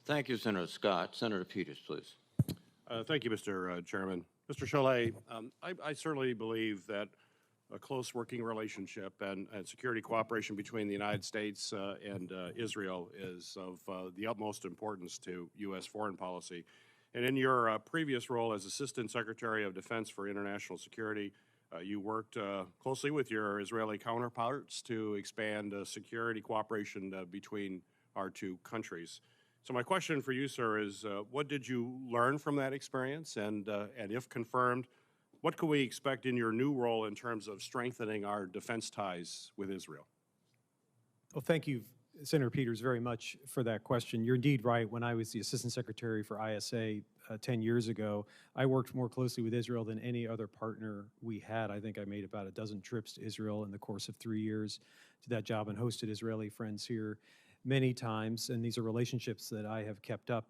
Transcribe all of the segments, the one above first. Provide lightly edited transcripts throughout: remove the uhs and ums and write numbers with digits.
Thank you, Senator Scott. Senator Peters, please. Thank you, Mr. Chairman. Mr. Chollet, I certainly believe that a close working relationship and security cooperation between the United States and Israel is of the utmost importance to U.S. foreign policy. And in your previous role as Assistant Secretary of Defense for International Security, you worked closely with your Israeli counterparts to expand security cooperation between our two countries. So my question for you, sir, is what did you learn from that experience? And if confirmed, what can we expect in your new role in terms of strengthening our defense ties with Israel? Well, thank you, Senator Peters, very much for that question. You're indeed right. When I was the Assistant Secretary for ISA 10 years ago, I worked more closely with Israel than any other partner we had. I think I made about a dozen trips to Israel in the course of 3 years to that job and hosted Israeli friends here many times, and these are relationships that I have kept up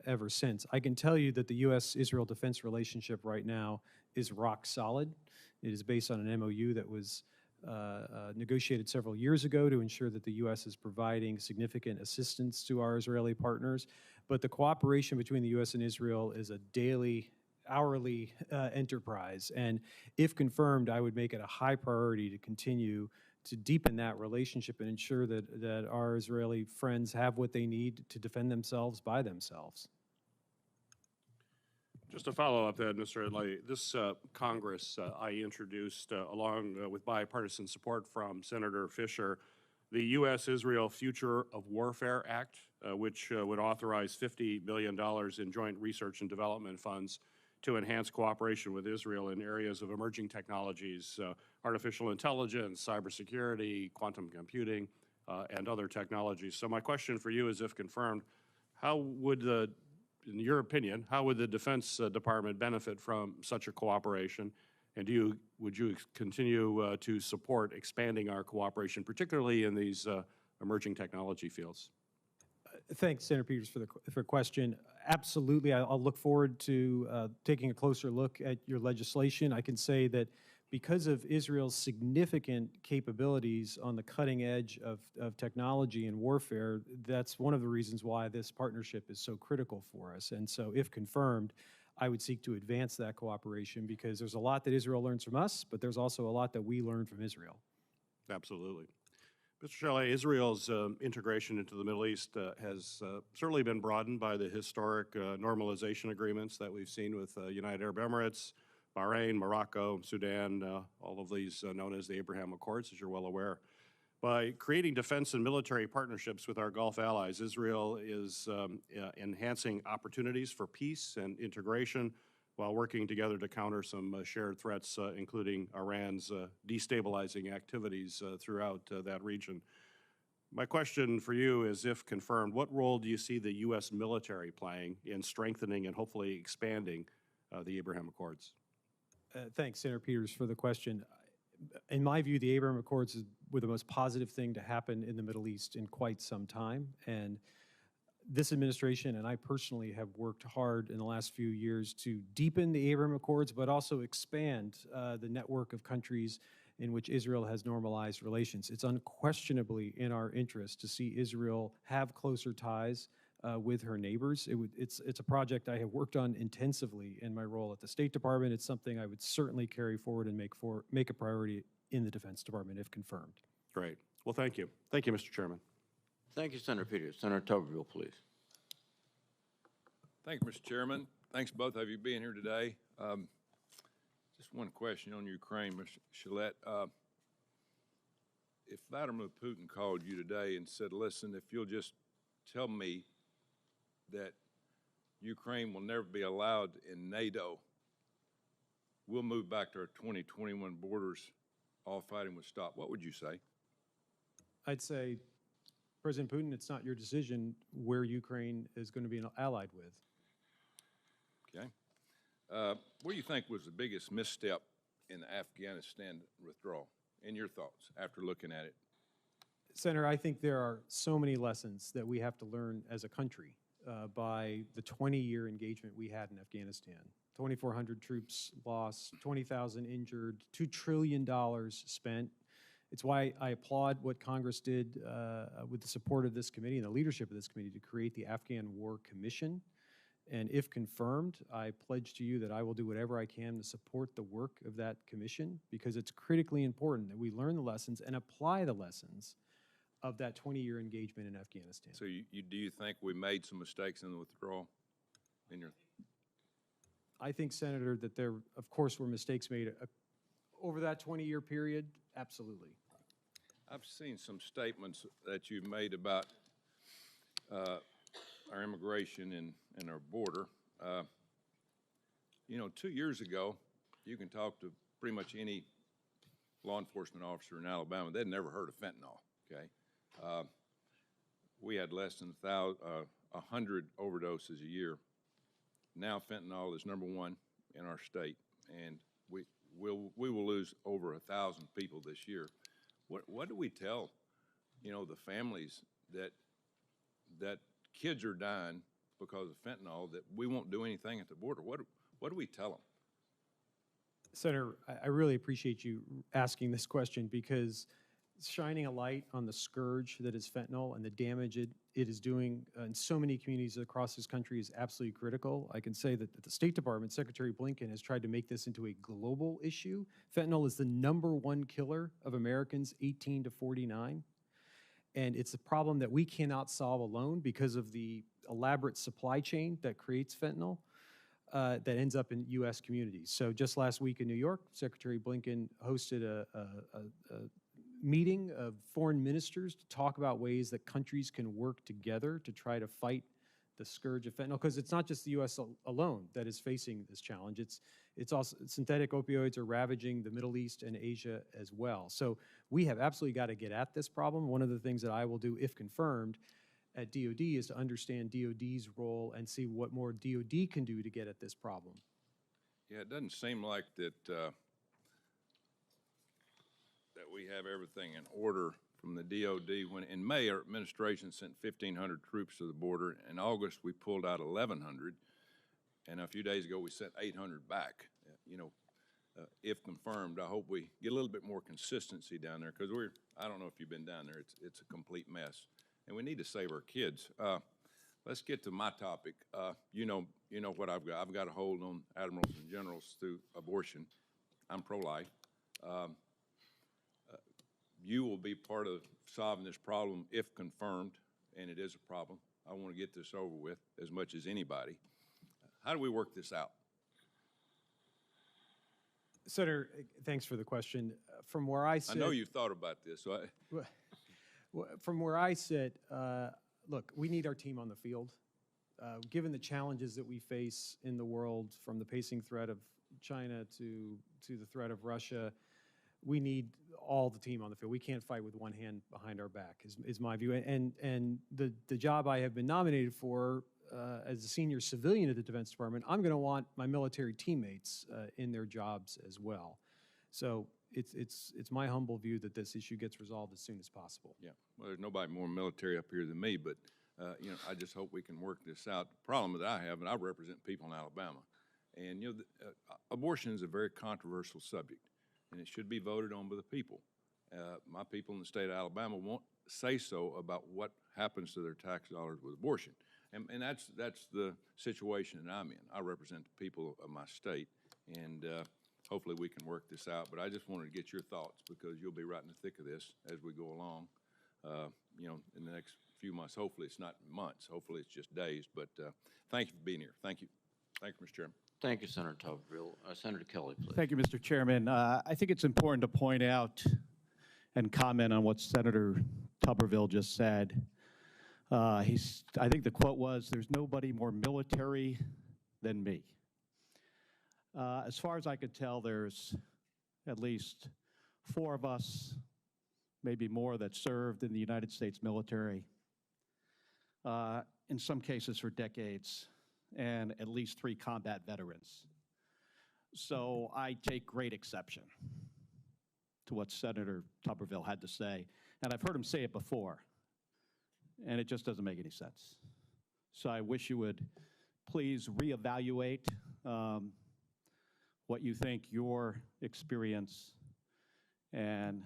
ever since. I can tell you that the U.S.-Israel defense relationship right now is rock solid. It is based on an MOU that was negotiated several years ago to ensure that the U.S. is providing significant assistance to our Israeli partners. But the cooperation between the U.S. and Israel is a daily, hourly enterprise. And if confirmed, I would make it a high priority to continue to deepen that relationship and ensure that our Israeli friends have what they need to defend themselves by themselves. Just to follow up then, Mr. Adlai, this Congress, I introduced, along with bipartisan support from Senator Fisher, the U.S.-Israel Future of Warfare Act, which would authorize $50 billion in joint research and development funds to enhance cooperation with Israel in areas of emerging technologies, artificial intelligence, cybersecurity, quantum computing, and other technologies. So my question for you is, if confirmed, how would in your opinion, how would the Defense Department benefit from such a cooperation? And would you continue to support expanding our cooperation, particularly in these emerging technology fields? Thanks, Senator Peters, for the question. Absolutely, I'll look forward to taking a closer look at your legislation. I can say that because of Israel's significant capabilities on the cutting edge of technology and warfare, that's one of the reasons why this partnership is so critical for us. And so if confirmed, I would seek to advance that cooperation because there's a lot that Israel learns from us, but there's also a lot that we learn from Israel. Absolutely. Mr. Chollet, Israel's integration into the Middle East has certainly been broadened by the historic normalization agreements that we've seen with United Arab Emirates, Bahrain, Morocco, Sudan, all of these known as the Abraham Accords, as you're well aware. By creating defense and military partnerships with our Gulf allies, Israel is enhancing opportunities for peace and integration while working together to counter some shared threats, including Iran's destabilizing activities throughout that region. My question for you is, if confirmed, what role do you see the U.S. military playing in strengthening and hopefully expanding the Abraham Accords? Thanks, Senator Peters, for the question. In my view, the Abraham Accords were the most positive thing to happen in the Middle East in quite some time. And this administration and I personally have worked hard in the last few years to deepen the Abraham Accords, but also expand the network of countries in which Israel has normalized relations. It's unquestionably in our interest to see Israel have closer ties with her neighbors. It's a project I have worked on intensively in my role at the State Department. It's something I would certainly carry forward and make a priority in the Defense Department if confirmed. Great. Well, thank you. Thank you, Mr. Chairman. Thank you, Senator Peters. Senator Tuberville, please. Thank you, Mr. Chairman. Thanks both of you being here today. Just one question on Ukraine, Mr. Chollet. If Vladimir Putin called you today and said, listen, if you'll just tell me that Ukraine will never be allowed in NATO, we'll move back to our 2021 borders, all fighting would stop, what would you say? I'd say, President Putin, it's not your decision where Ukraine is going to be allied with. Okay. What do you think was the biggest misstep in the Afghanistan withdrawal, in your thoughts, after looking at it? Senator, I think there are so many lessons that we have to learn as a country by the 20-year engagement we had in Afghanistan. 2,400 troops lost, 20,000 injured, $2 trillion spent, It's why I applaud what Congress did with the support of this committee and the leadership of this committee to create the Afghan War Commission. And if confirmed, I pledge to you that I will do whatever I can to support the work of that commission, because it's critically important that we learn the lessons and apply the lessons of that 20-year engagement in Afghanistan. So do you think we made some mistakes in the withdrawal? I think, Senator, that there, of course, were mistakes made over that 20-year period. Absolutely. I've seen some statements that you've made about our immigration and our border. 2 years ago, you can talk to pretty much any law enforcement officer in Alabama. They'd never heard of fentanyl, okay? We had less than 100 overdoses a year. Now fentanyl is #1 in our state, and we will lose over 1,000 people this year. What do we tell, the families that kids are dying because of fentanyl, that we won't do anything at the border? What do we tell them? Senator, I really appreciate you asking this question, because shining a light on the scourge that is fentanyl and the damage it is doing in so many communities across this country is absolutely critical. I can say that the State Department, Secretary Blinken, has tried to make this into a global issue. Fentanyl is the #1 killer of Americans 18 to 49. And it's a problem that we cannot solve alone because of the elaborate supply chain that creates fentanyl that ends up in U.S. communities. So just last week in New York, Secretary Blinken hosted a meeting of foreign ministers to talk about ways that countries can work together to try to fight the scourge of fentanyl, because it's not just the U.S. alone that is facing this challenge. It's also synthetic opioids are ravaging the Middle East and Asia as well. So we have absolutely got to get at this problem. One of the things that I will do, if confirmed, at DOD is to understand DOD's role and see what more DOD can do to get at this problem. Yeah, it doesn't seem like that we have everything in order from the DOD. When in May, our administration sent 1,500 troops to the border. In August, we pulled out 1,100, and a few days ago, we sent 800 back. If confirmed, I hope we get a little bit more consistency down there, because I don't know if you've been down there. It's a complete mess, and we need to save our kids. Let's get to my topic. You know what I've got. I've got a hold on admirals and generals through abortion. I'm pro-life. You will be part of solving this problem if confirmed, and it is a problem. I want to get this over with as much as anybody. How do we work this out? Senator, thanks for the question. From where I sit, I know you've thought about this. So from where I sit, look, we need our team on the field. Given the challenges that we face in the world, from the pacing threat of China to the threat of Russia, we need all the team on the field. We can't fight with one hand behind our back, is my view. And the job I have been nominated for as a senior civilian at the Defense Department, I'm going to want my military teammates in their jobs as well. So it's my humble view that this issue gets resolved as soon as possible. yeah, well, there's nobody more military up here than me, but I just hope we can work this out. The problem that I have, and I represent people in Alabama, and abortion is a very controversial subject, and it should be voted on by the people. My people in the state of Alabama won't say so about what happens to their tax dollars with abortion. And that's the situation that I'm in. I represent the people of my state, and hopefully we can work this out. But I just wanted to get your thoughts, because you'll be right in the thick of this as we go along, in the next few months. Hopefully it's not months. Hopefully it's just days. But thank you for being here. Thank you. Thank you, Mr. Chairman. Thank you, Senator Tuberville. Senator Kelly, please. Thank you, Mr. Chairman. I think it's important to point out and comment on what Senator Tuberville just said. I think the quote was, "There's nobody more military than me." As far as I could tell, there's at least 4 of us, maybe more, that served in the United States military, in some cases for decades, and at least 3 combat veterans. So I take great exception to what Senator Tuberville had to say, and I've heard him say it before, and it just doesn't make any sense. So I wish you would please reevaluate what you think your experience And,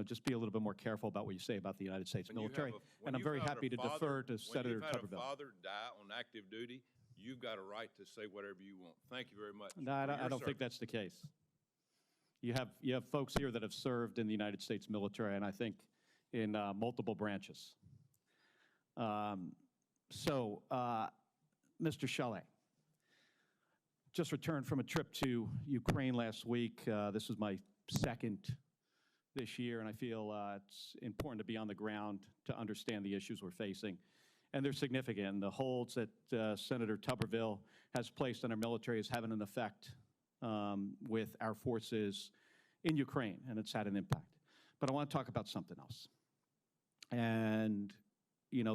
just be a little bit more careful about what you say about the United States When you have military. a- when And I'm you've very had a happy to father- defer to Senator When you've had a Tuberville. father die on active duty, you've got a right to say whatever you want. Thank you very much. No, I for don't, your I don't think service. that's the case. You have folks here that have served in the United States military, and I think in multiple branches. Mr. Chollet, just returned from a trip to Ukraine last week. This was my second this year, and I feel it's important to be on the ground to understand the issues we're facing. And they're significant. The holds that Senator Tuberville has placed on our military is having an effect with our forces in Ukraine, and it's had an impact. But I want to talk about something else. And,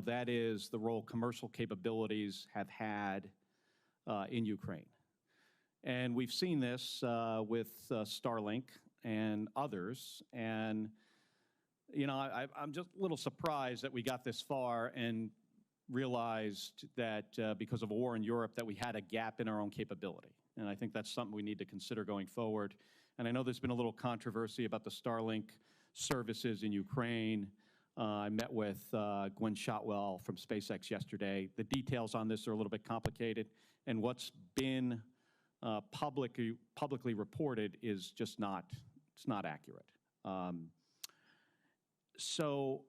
that is the role commercial capabilities have had in Ukraine. And we've seen this with Starlink and others. And, I'm just a little surprised that we got this far and realized that because of a war in Europe that we had a gap in our own capability. And I think that's something we need to consider going forward. And I know there's been a little controversy about the Starlink services in Ukraine. I met with Gwen Shotwell from SpaceX yesterday. The details on this are a little bit complicated, and what's been publicly reported is just not accurate. So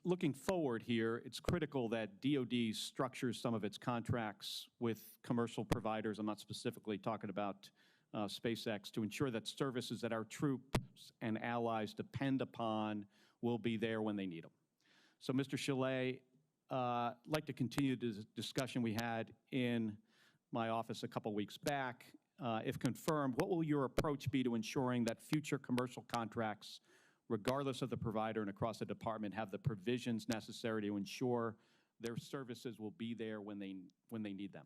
looking forward here, it's critical that DoD structures some of its contracts with commercial providers. I'm not specifically talking about SpaceX, to ensure that services that our troops and allies depend upon will be there when they need them. So, Mr. Chollet, I'd like to continue the discussion we had in my office a couple weeks back. If confirmed, what will your approach be to ensuring that future commercial contracts, regardless of the provider and across the department, have the provisions necessary to ensure their services will be there when they need them?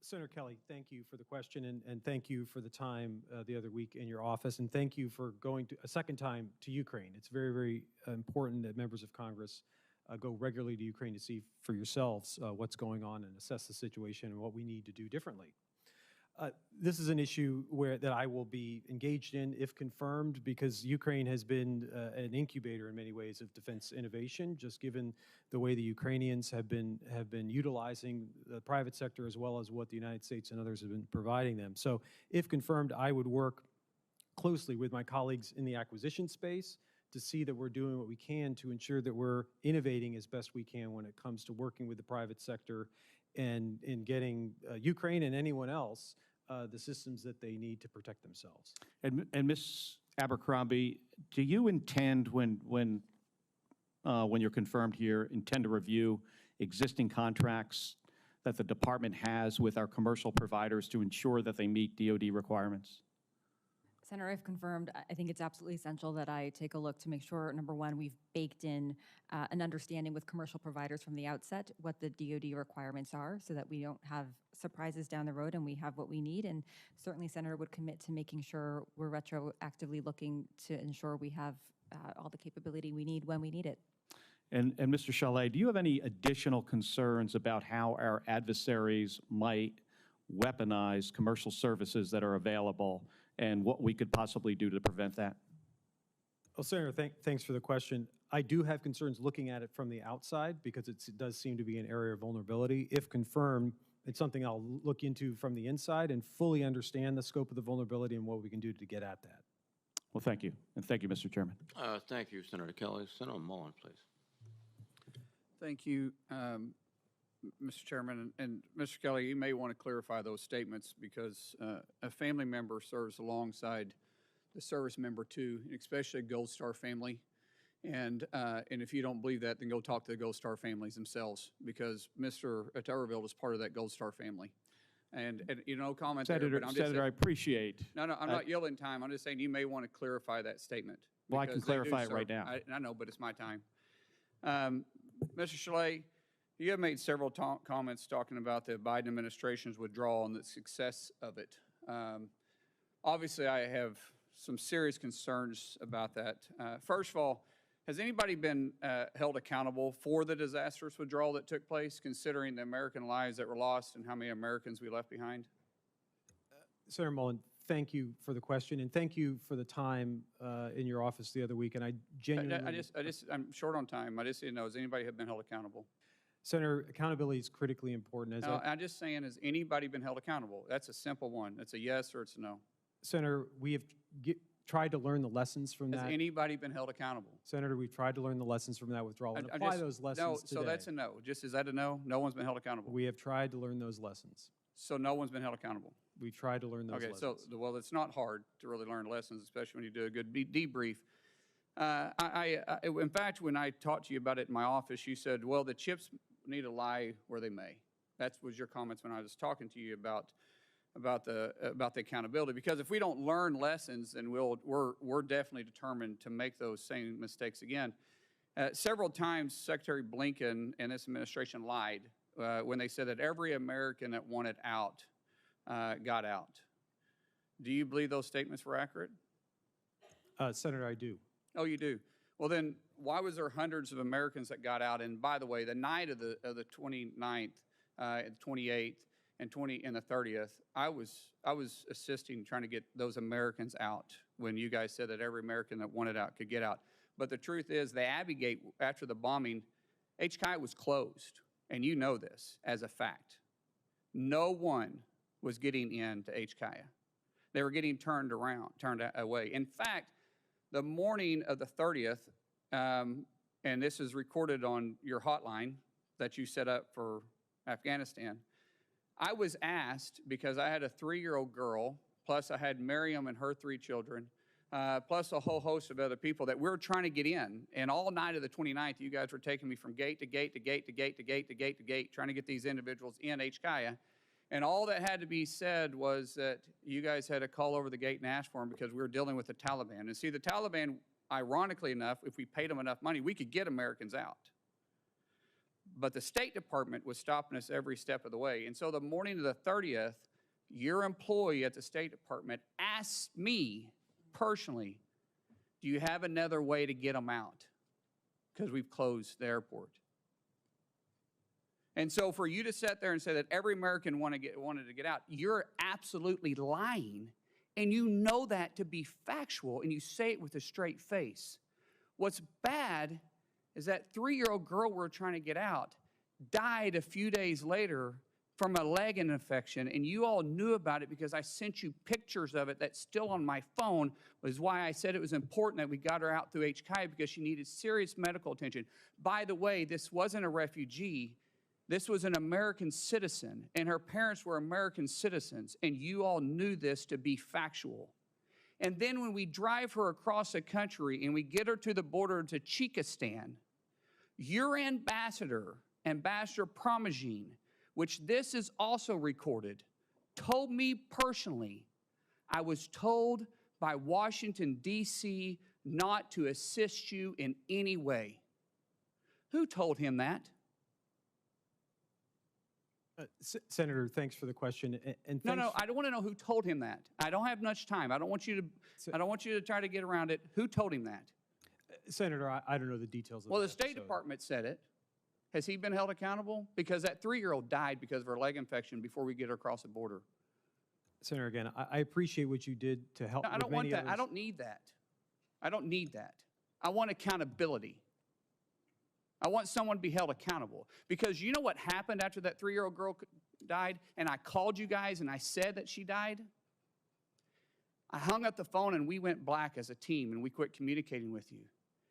Senator Kelly, thank you for the question, and thank you for the time the other week in your office, and thank you for going a second time to Ukraine. It's very, very important that members of Congress go regularly to Ukraine to see for yourselves what's going on and assess the situation and what we need to do differently. This is an issue that I will be engaged in if confirmed, because Ukraine has been an incubator in many ways of defense innovation, just given the way the Ukrainians have been utilizing the private sector as well as what the United States and others have been providing them. So if confirmed, I would work closely with my colleagues in the acquisition space to see that we're doing what we can to ensure that we're innovating as best we can when it comes to working with the private sector and in getting Ukraine and anyone else the systems that they need to protect themselves. And Ms. Abercrombie, do you intend, when you're confirmed here, intend to review existing contracts that the department has with our commercial providers to ensure that they meet DoD requirements? Senator, if confirmed, I think it's absolutely essential that I take a look to make sure, number one, we've baked in an understanding with commercial providers from the outset what the DoD requirements are, so that we don't have surprises down the road and we have what we need. And certainly, Senator would commit to making sure we're retroactively looking to ensure we have all the capability we need when we need it. And Mr. Chollet, do you have any additional concerns about how our adversaries might weaponize commercial services that are available, and what we could possibly do to prevent that? Well, Senator, thanks for the question. I do have concerns looking at it from the outside because it does seem to be an area of vulnerability. If confirmed, it's something I'll look into from the inside and fully understand the scope of the vulnerability and what we can do to get at that. Well, thank you. And thank you, Mr. Chairman. Thank you, Senator Kelly. Senator Mullen, please. Thank you, Mr. Chairman. And Mr. Kelly, you may want to clarify those statements, because a family member serves alongside the service member too, especially a Gold Star family. And if you don't believe that, then go talk to the Gold Star families themselves, because Mr. Tuberville is part of that Gold Star family. And you know, comment Senator, there, but I'm just Senator, I appreciate. No, I'm not yelling time. I'm just saying you may want to clarify that statement. Well, I can clarify it right now. I know, but it's my time. Mr. Chollet, you have made several comments talking about the Biden administration's withdrawal and the success of it. Obviously, I have some serious concerns about that. First of all, has anybody been held accountable for the disastrous withdrawal that took place, considering the American lives that were lost and how many Americans we left behind? Senator Mullen, thank you for the question, and thank you for the time in your office the other week, and I genuinely... I'm short on time. I just didn't know, has anybody been held accountable? Senator, accountability is critically important. No, I'm just saying, has anybody been held accountable? That's a simple one. It's a yes or it's a no. Senator, we have tried to learn the lessons from Has that. anybody been held accountable? Senator, we've tried to learn the lessons from that withdrawal and apply those lessons today. So that's a no. Just, is that a no? No one's been held accountable? We have tried to learn those lessons. So no one's been held accountable? We've tried to learn those Okay, lessons. so, well, it's not hard to really learn lessons, especially when you do a good debrief. In fact, when I talked to you about it in my office, you said, well, the chips need to lie where they may. That was your comments when I was talking to you about the accountability. Because if we don't learn lessons, then we're definitely determined to make those same mistakes again. Several times, Secretary Blinken and this administration lied when they said that every American that wanted out got out. Do you believe those statements were accurate? Senator, I do. Oh, you do? Well, then why was there hundreds of Americans that got out? And by the way, the night of the 29th, 28th, and the 30th, I was assisting trying to get those Americans out when you guys said that every American that wanted out could get out. But the truth is, the Abbey Gate, after the bombing, HKI was closed, and you know this as a fact. No one was getting into HKI. They were getting turned away. In fact, the morning of the 30th, and this is recorded on your hotline that you set up for Afghanistan, I was asked, because I had a 3-year-old girl, plus I had Miriam and her 3 children, plus a whole host of other people that we were trying to get in. And all night of the 29th, you guys were taking me from gate to gate to gate to gate to gate to gate to gate, trying to get these individuals in HKIA. And all that had to be said was that you guys had to call over the gate and ask for them because we were dealing with the Taliban. And see, the Taliban, ironically enough, if we paid them enough money, we could get Americans out. But the State Department was stopping us every step of the way. And so the morning of the 30th, your employee at the State Department asked me personally, do you have another way to get them out? Because we've closed the airport. And so for you to sit there and say that every American wanted to get out, you're absolutely lying. And you know that to be factual, and you say it with a straight face. What's bad is that 3-year-old girl we're trying to get out died a few days later from a leg infection, and you all knew about it because I sent you pictures of it that's still on my phone, was why I said it was important that we got her out through HKI because she needed serious medical attention. By the way, this wasn't a refugee. This was an American citizen, and her parents were American citizens, and you all knew this to be factual. And then when we drive her across the country and we get her to the border to Tajikistan, your ambassador, Ambassador Promagine, which this is also recorded, told me personally, I was told by Washington, D.C. not to assist you in any way. Who told him that? Senator, thanks for the question. And No, I don't want to know who told him that. I don't have much time. I don't want you to try to get around it. Who told him that? Senator, I don't know the details of Well, that. the State Department said it. Has he been held accountable? Because that 3-year-old died because of her leg infection before we get her across the border. Senator, again, I appreciate what you did to help. No, I don't want that. Others. I don't need that. I don't need that. I want accountability. I want someone to be held accountable. Because you know what happened after that 3-year-old girl died, and I called you guys and I said that she died? I hung up the phone and we went black as a team and we quit communicating with you.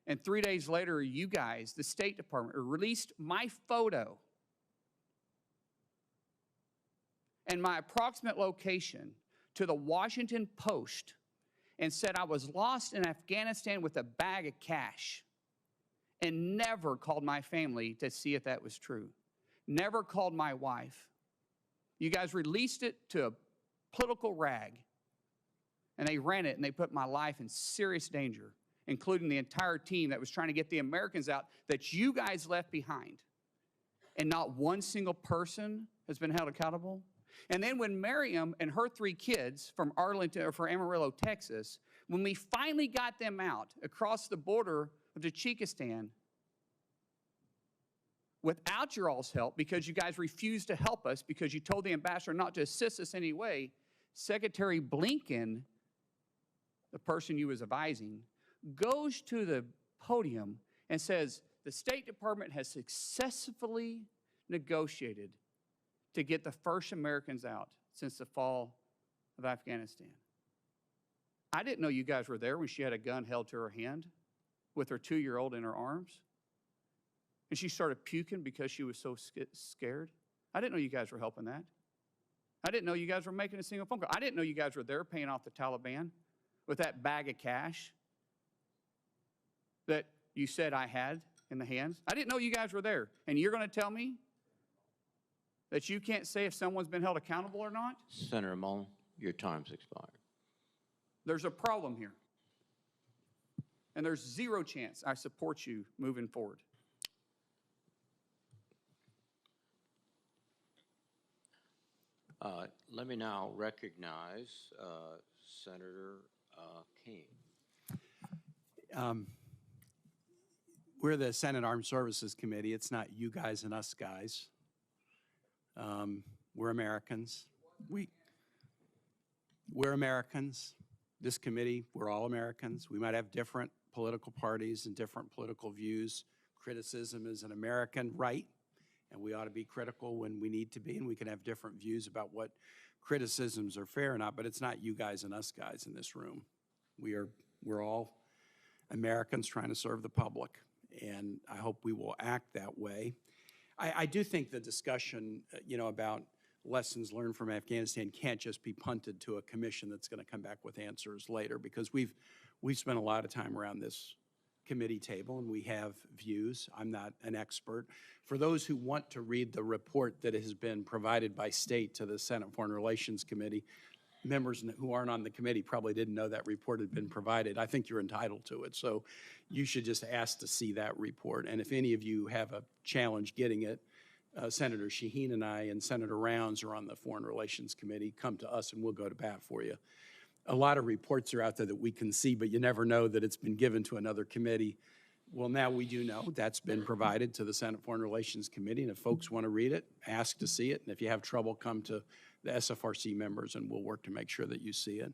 And 3 days later, you guys, the State Department, released my photo and my approximate location to the Washington Post and said I was lost in Afghanistan with a bag of cash, and never called my family to see if that was true. Never called my wife. You guys released it to a political rag, and they ran it, and they put my life in serious danger, including the entire team that was trying to get the Americans out that you guys left behind. And not one single person has been held accountable. And then when Miriam and her 3 kids from Arlington, or from Amarillo, Texas, when we finally got them out across the border of Tajikistan, without your all's help, because you guys refused to help us because you told the ambassador not to assist us anyway, Secretary Blinken, the person you was advising, goes to the podium and says, the State Department has successfully negotiated to get the first Americans out since the fall of Afghanistan. I didn't know you guys were there when she had a gun held to her hand with her 2-year-old in her arms. And she started puking because she was so scared. I didn't know you guys were helping that. I didn't know you guys were making a single phone call. I didn't know you guys were there paying off the Taliban with that bag of cash that you said I had in the hands. I didn't know you guys were there. And you're going to tell me that you can't say if someone's been held accountable or not? Senator Mullen, your time's expired. There's a problem here. And there's zero chance I support you moving forward. Let me now recognize Senator King. We're the Senate Armed Services Committee. It's not you guys and us guys. We're Americans. We're Americans. This committee, we're all Americans. We might have different political parties and different political views. Criticism is an American right, and we ought to be critical when we need to be, and we can have different views about what criticisms are fair or not, but it's not you guys and us guys in this room. We're all Americans trying to serve the public, and I hope we will act that way. I do think the discussion, about lessons learned from Afghanistan can't just be punted to a commission that's going to come back with answers later, because we've spent a lot of time around this committee table and we have views. I'm not an expert. For those who want to read the report that has been provided by state to the Senate Foreign Relations Committee, members who aren't on the committee probably didn't know that report had been provided. I think you're entitled to it, so you should just ask to see that report. And if any of you have a challenge getting it, Senator Shaheen and I and Senator Rounds are on the Foreign Relations Committee. Come to us and we'll go to bat for you. A lot of reports are out there that we can see, but you never know that it's been given to another committee. Well, now we do know that's been provided to the Senate Foreign Relations Committee, and if folks want to read it, ask to see it. And if you have trouble, come to the SFRC members and we'll work to make sure that you see it.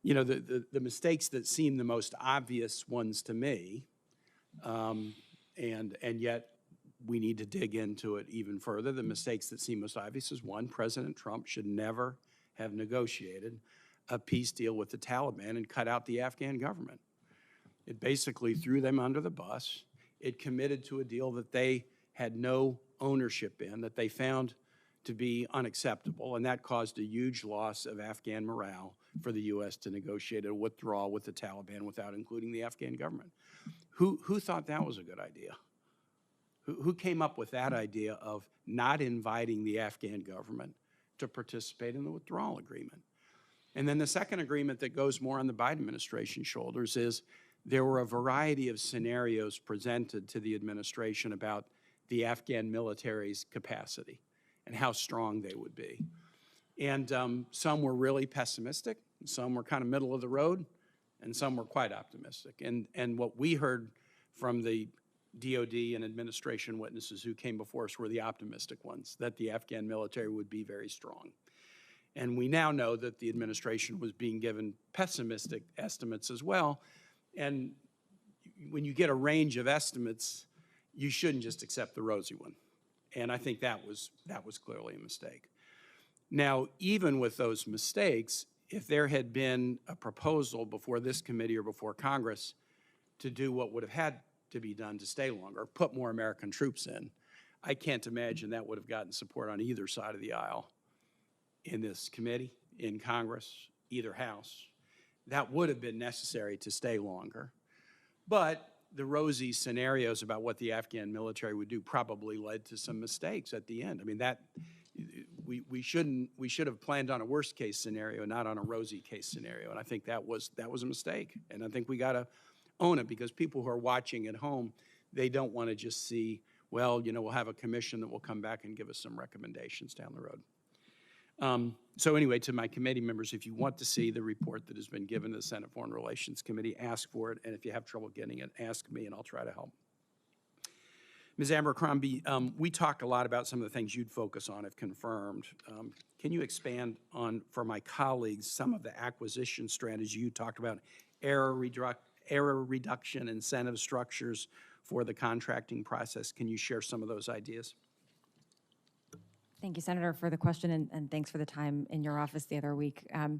The mistakes that seem the most obvious ones to me, and yet we need to dig into it even further. The mistakes that seem most obvious is, one, President Trump should never have negotiated a peace deal with the Taliban and cut out the Afghan government. It basically threw them under the bus. It committed to a deal that they had no ownership in, that they found to be unacceptable, and that caused a huge loss of Afghan morale for the U.S. to negotiate a withdrawal with the Taliban without including the Afghan government. Who thought that was a good idea? Who came up with that idea of not inviting the Afghan government to participate in the withdrawal agreement? And then the second agreement that goes more on the Biden administration's shoulders is there were a variety of scenarios presented to the administration about the Afghan military's capacity and how strong they would be. And some were really pessimistic, some were kind of middle of the road, and some were quite optimistic. And what we heard from the DOD and administration witnesses who came before us were the optimistic ones, that the Afghan military would be very strong. And we now know that the administration was being given pessimistic estimates as well. And when you get a range of estimates, you shouldn't just accept the rosy one. And I think that was clearly a mistake. Now, even with those mistakes, if there had been a proposal before this committee or before Congress to do what would have had to be done to stay longer, put more American troops in, I can't imagine that would have gotten support on either side of the aisle in this committee, in Congress, either house. That would have been necessary to stay longer. But the rosy scenarios about what the Afghan military would do probably led to some mistakes at the end. I mean, we should have planned on a worst case scenario, not on a rosy case scenario. And I think that was a mistake. And I think we got to own it, because people who are watching at home, they don't want to just see, well, we'll have a commission that will come back and give us some recommendations down the road. So anyway, to my committee members, if you want to see the report that has been given to the Senate Foreign Relations Committee, ask for it. And if you have trouble getting it, ask me and I'll try to help. Ms. Abercrombie, we talked a lot about some of the things you'd focus on if confirmed. Can you expand on, for my colleagues, some of the acquisition strategy you talked about, error reduction, incentive structures for the contracting process? Can you share some of those ideas? Thank you, Senator, for the question, and thanks for the time in your office the other week. So,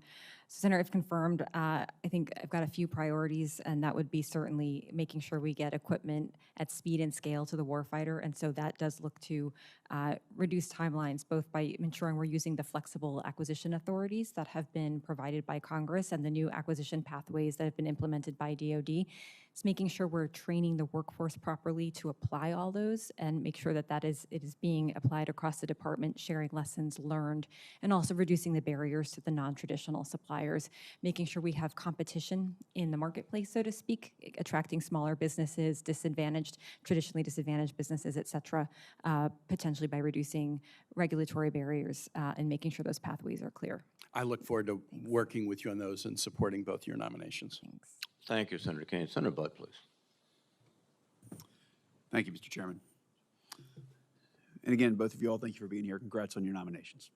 Senator, if confirmed, I think I've got a few priorities, and that would be certainly making sure we get equipment at speed and scale to the warfighter, and so that does look to reduce timelines, both by ensuring we're using the flexible acquisition authorities that have been provided by Congress and the new acquisition pathways that have been implemented by DoD. It's making sure we're training the workforce properly to apply all those and make sure that it is being applied across the department, sharing lessons learned, and also reducing the barriers to the non-traditional suppliers, making sure we have competition in the marketplace, so to speak, attracting smaller businesses, traditionally disadvantaged businesses, et cetera, potentially by reducing regulatory barriers and making sure those pathways are clear. I look forward to working with you on those and supporting both your nominations. Thanks. Thank you, Senator Kane. Senator Budd, please. Thank you, Mr. Chairman. And again, both of you all, thank you for being here. Congrats on your nominations.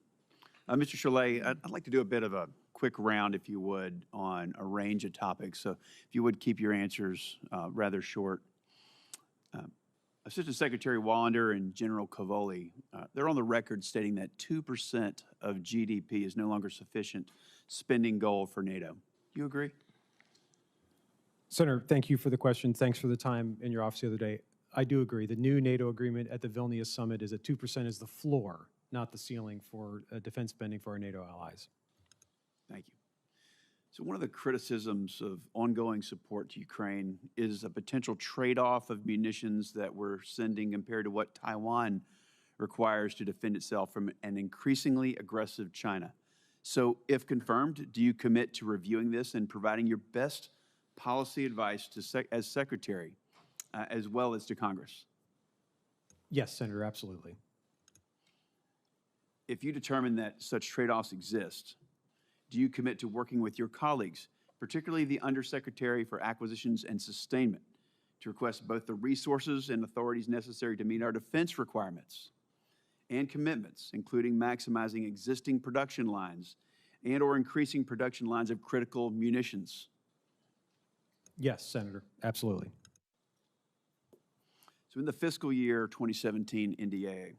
Mr. Chollet, I'd like to do a bit of a quick round, if you would, on a range of topics. So if you would keep your answers rather short. Assistant Secretary Wallander and General Cavoli, they're on the record stating that 2% of GDP is no longer sufficient spending goal for NATO. Do you agree? Senator, thank you for the question. Thanks for the time in your office the other day. I do agree. The new NATO agreement at the Vilnius summit is that 2% is the floor, not the ceiling for defense spending for our NATO allies. Thank you. So one of the criticisms of ongoing support to Ukraine is a potential trade-off of munitions that we're sending compared to what Taiwan requires to defend itself from an increasingly aggressive China. So if confirmed, do you commit to reviewing this and providing your best policy advice to as Secretary, as well as to Congress? Yes, Senator, absolutely. If you determine that such trade-offs exist, do you commit to working with your colleagues, particularly the Undersecretary for Acquisitions and Sustainment, to request both the resources and authorities necessary to meet our defense requirements and commitments, including maximizing existing production lines and/or increasing production lines of critical munitions? Yes, Senator, absolutely. So in the fiscal year 2017 NDAA,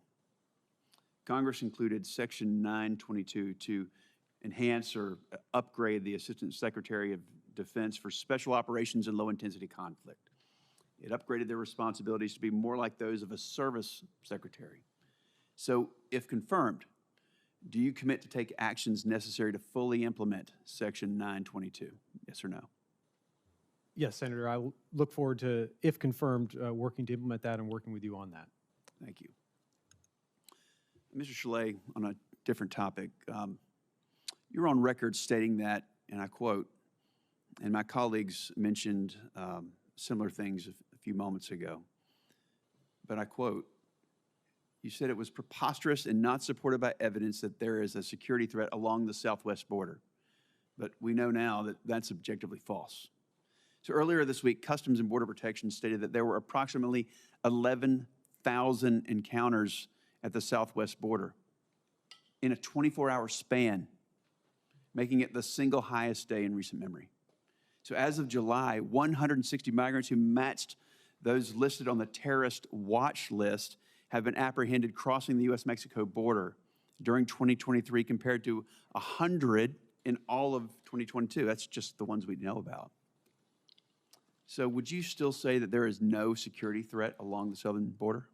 Congress included Section 922 to enhance or upgrade the Assistant Secretary of Defense for special operations and low-intensity conflict. It upgraded their responsibilities to be more like those of a service secretary. So if confirmed, do you commit to take actions necessary to fully implement Section 922? Yes or no? Yes, Senator, I look forward to, if confirmed, working to implement that and working with you on that. Thank you. Mr. Chollet, on a different topic, you're on record stating that, and I quote, and my colleagues mentioned similar things a few moments ago, but I quote, you said it was preposterous and not supported by evidence that there is a security threat along the southwest border. But we know now that that's objectively false. So earlier this week, Customs and Border Protection stated that there were approximately 11,000 encounters at the southwest border in a 24-hour span, making it the single highest day in recent memory. So as of July, 160 migrants who matched those listed on the terrorist watch list have been apprehended crossing the U.S.-Mexico border during 2023 compared to 100 in all of 2022. That's just the ones we know about. So would you still say that there is no security threat along the southern border?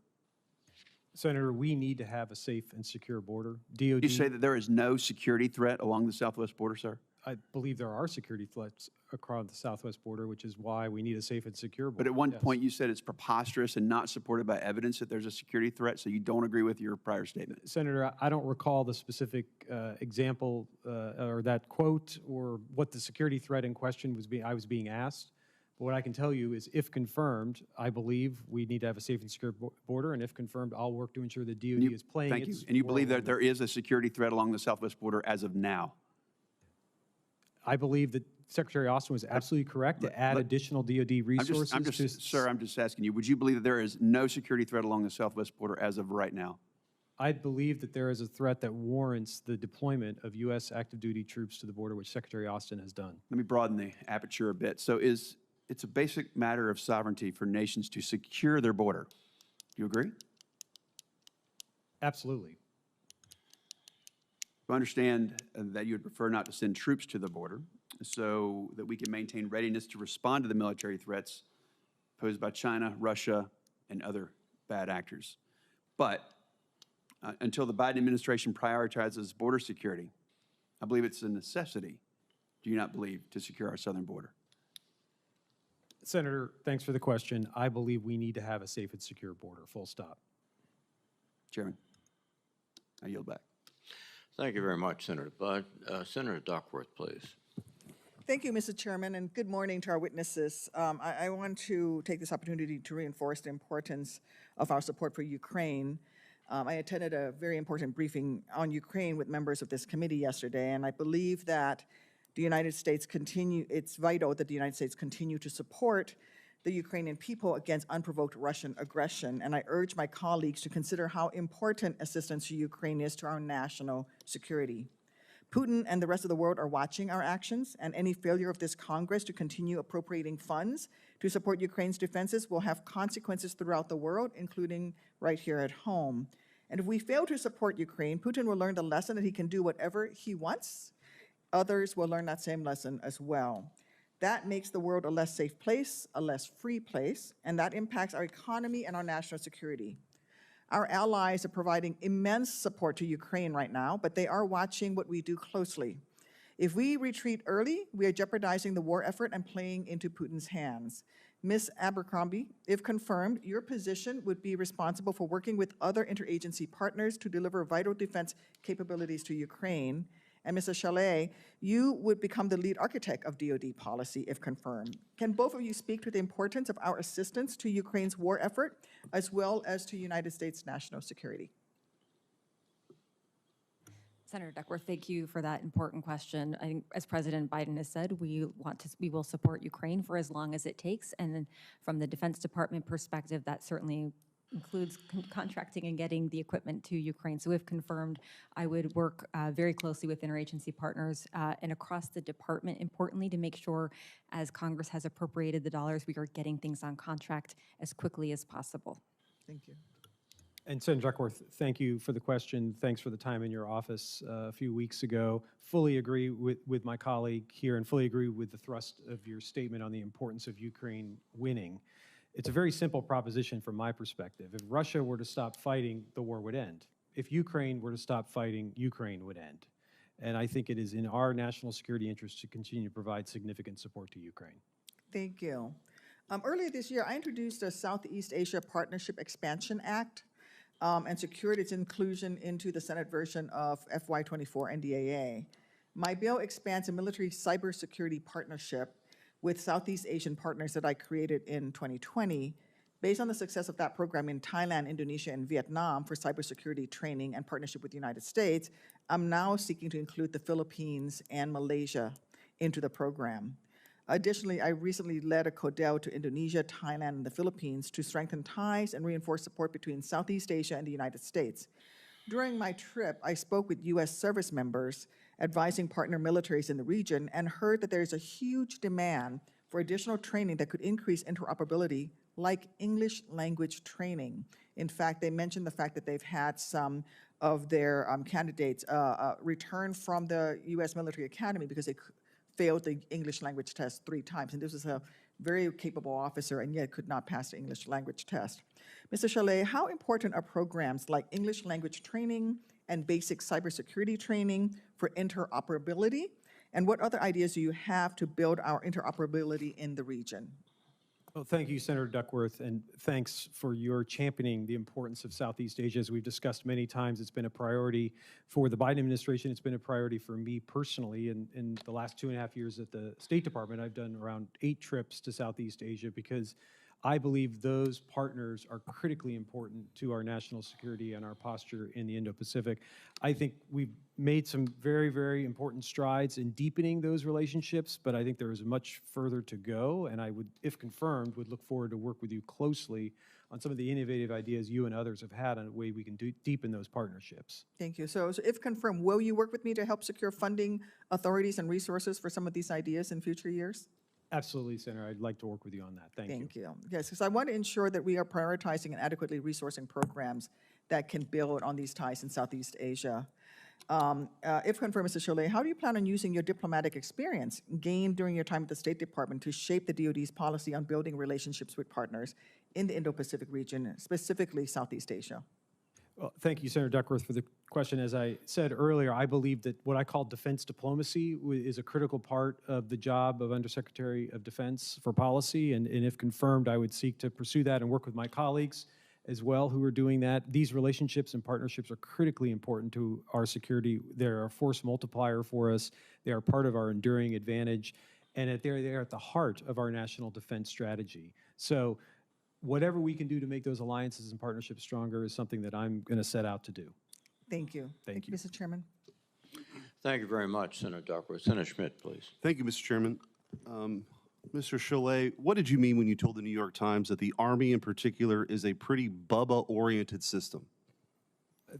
Senator, we need to have a safe and secure border. DOD, You say that there is no security threat along the southwest border, sir? I believe there are security threats across the southwest border, which is why we need a safe and secure border. But at one Yes. point you said it's preposterous and not supported by evidence that there's a security threat, so you don't agree with your prior statement. Senator, I don't recall the specific example or that quote or what the security threat in question I was being asked. But what I can tell you is, if confirmed, I believe we need to have a safe and secure border, and if confirmed, I'll work to ensure the DOD is playing Thank you. its And you believe role that there is a security threat along the southwest border as of now? I believe that Secretary Austin was absolutely correct to add additional DoD resources. Sir, I'm just asking you, would you believe that there is no security threat along the southwest border as of right now? I believe that there is a threat that warrants the deployment of U.S. active duty troops to the border, which Secretary Austin has done. Let me broaden the aperture a bit. So it's a basic matter of sovereignty for nations to secure their border. Do you agree? Absolutely. I understand that you would prefer not to send troops to the border so that we can maintain readiness to respond to the military threats posed by China, Russia, and other bad actors. But until the Biden administration prioritizes border security, I believe it's a necessity, do you not believe, to secure our southern border? Senator, thanks for the question. I believe we need to have a safe and secure border, full stop. Chairman, I yield back. Thank you very much, Senator Budd. Senator Duckworth, please. Thank you, Mr. Chairman, and good morning to our witnesses. I want to take this opportunity to reinforce the importance of our support for Ukraine. I attended a very important briefing on Ukraine with members of this committee yesterday, and I believe that it's vital that the United States continue to support the Ukrainian people against unprovoked Russian aggression. And I urge my colleagues to consider how important assistance to Ukraine is to our national security. Putin and the rest of the world are watching our actions, and any failure of this Congress to continue appropriating funds to support Ukraine's defenses will have consequences throughout the world, including right here at home. And if we fail to support Ukraine, Putin will learn the lesson that he can do whatever he wants. Others will learn that same lesson as well. That makes the world a less safe place, a less free place, and that impacts our economy and our national security. Our allies are providing immense support to Ukraine right now, but they are watching what we do closely. If we retreat early, we are jeopardizing the war effort and playing into Putin's hands. Ms. Abercrombie, if confirmed, your position would be responsible for working with other interagency partners to deliver vital defense capabilities to Ukraine. And Mr. Chollet, you would become the lead architect of DoD policy if confirmed. Can both of you speak to the importance of our assistance to Ukraine's war effort, as well as to United States national security? Senator Duckworth, thank you for that important question. I think, as President Biden has said, we will support Ukraine for as long as it takes. And then from the Defense Department perspective, that certainly includes contracting and getting the equipment to Ukraine. So if confirmed, I would work very closely with interagency partners and across the department, importantly, to make sure, as Congress has appropriated the dollars, we are getting things on contract as quickly as possible. Thank you. And Senator Duckworth, thank you for the question. Thanks for the time in your office a few weeks ago. Fully agree with my colleague here and fully agree with the thrust of your statement on the importance of Ukraine winning. It's a very simple proposition from my perspective. If Russia were to stop fighting, the war would end. If Ukraine were to stop fighting, Ukraine would end. And I think it is in our national security interest to continue to provide significant support to Ukraine. Thank you. Earlier this year, I introduced a Southeast Asia Partnership Expansion Act and secured its inclusion into the Senate version of FY24 NDAA. My bill expands a military cybersecurity partnership with Southeast Asian partners that I created in 2020. Based on the success of that program in Thailand, Indonesia, and Vietnam for cybersecurity training and partnership with the United States, I'm now seeking to include the Philippines and Malaysia into the program. Additionally, I recently led a CODEL to Indonesia, Thailand, and the Philippines to strengthen ties and reinforce support between Southeast Asia and the United States. During my trip, I spoke with U.S. service members advising partner militaries in the region and heard that there is a huge demand for additional training that could increase interoperability, like English language training. In fact, they mentioned the fact that they've had some of their candidates return from the U.S. Military Academy because they failed the English language test 3 times. And this was a very capable officer and yet could not pass the English language test. Mr. Chollet, how important are programs like English language training and basic cybersecurity training for interoperability? And what other ideas do you have to build our interoperability in the region? Well, thank you, Senator Duckworth, and thanks for your championing the importance of Southeast Asia. As we've discussed many times, it's been a priority for the Biden administration. It's been a priority for me personally. In the last 2.5 years at the State Department, I've done around 8 trips to Southeast Asia because I believe those partners are critically important to our national security and our posture in the Indo-Pacific. I think we've made some very, very important strides in deepening those relationships, but I think there is much further to go, and I would, if confirmed, would look forward to work with you closely on some of the innovative ideas you and others have had on a way we can deepen those partnerships. Thank you. So if confirmed, will you work with me to help secure funding, authorities, and resources for some of these ideas in future years? Absolutely, Senator. I'd like to work with you on that. Thank you. Thank you. Yes, because I want to ensure that we are prioritizing and adequately resourcing programs that can build on these ties in Southeast Asia. If confirmed, Mr. Chollet, how do you plan on using your diplomatic experience gained during your time at the State Department to shape the DoD's policy on building relationships with partners in the Indo-Pacific region, specifically Southeast Asia? Well, thank you, Senator Duckworth, for the question. As I said earlier, I believe that what I call defense diplomacy is a critical part of the job of Undersecretary of Defense for Policy, and if confirmed, I would seek to pursue that and work with my colleagues as well who are doing that. These relationships and partnerships are critically important to our security. They're a force multiplier for us. They are part of our enduring advantage, and they're at the heart of our national defense strategy. So whatever we can do to make those alliances and partnerships stronger is something that I'm going to set out to do. Thank you. Thank you. Mr. Chairman. Thank you very much, Senator Duckworth. Senator Schmidt, please. Thank you, Mr. Chairman. Mr. Chollet, what did you mean when you told the New York Times that the Army in particular is a pretty Bubba-oriented system?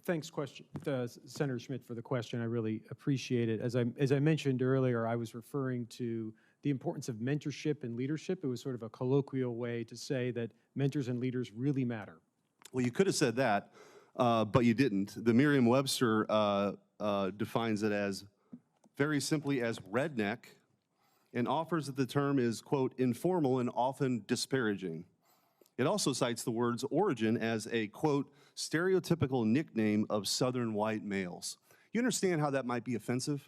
Thanks, Senator Schmidt, for the question. I really appreciate it. As I mentioned earlier, I was referring to the importance of mentorship and leadership. It was sort of a colloquial way to say that mentors and leaders really matter. Well, you could have said that, but you didn't. The Merriam-Webster defines it as very simply as redneck and offers that the term is, quote, informal and often disparaging. It also cites the word's origin as a, quote, stereotypical nickname of Southern white males. You understand how that might be offensive?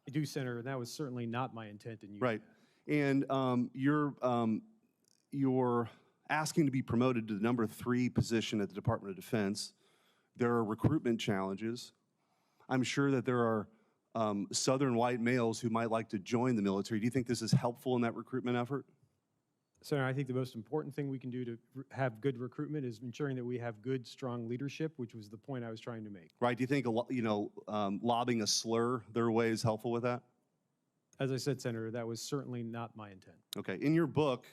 I do, Senator, and that was certainly not my intent in using Right. And you're asking to be promoted to the number 3 position at the Department of Defense. There are recruitment challenges. I'm sure that there are Southern white males who might like to join the military. Do you think this is helpful in that recruitment effort? Senator, I think the most important thing we can do to have good recruitment is ensuring that we have good, strong leadership, which was the point I was trying to make. Right. Do you think lobbing a slur their way is helpful with that? As I said, Senator, that was certainly not my intent. Okay. In your book,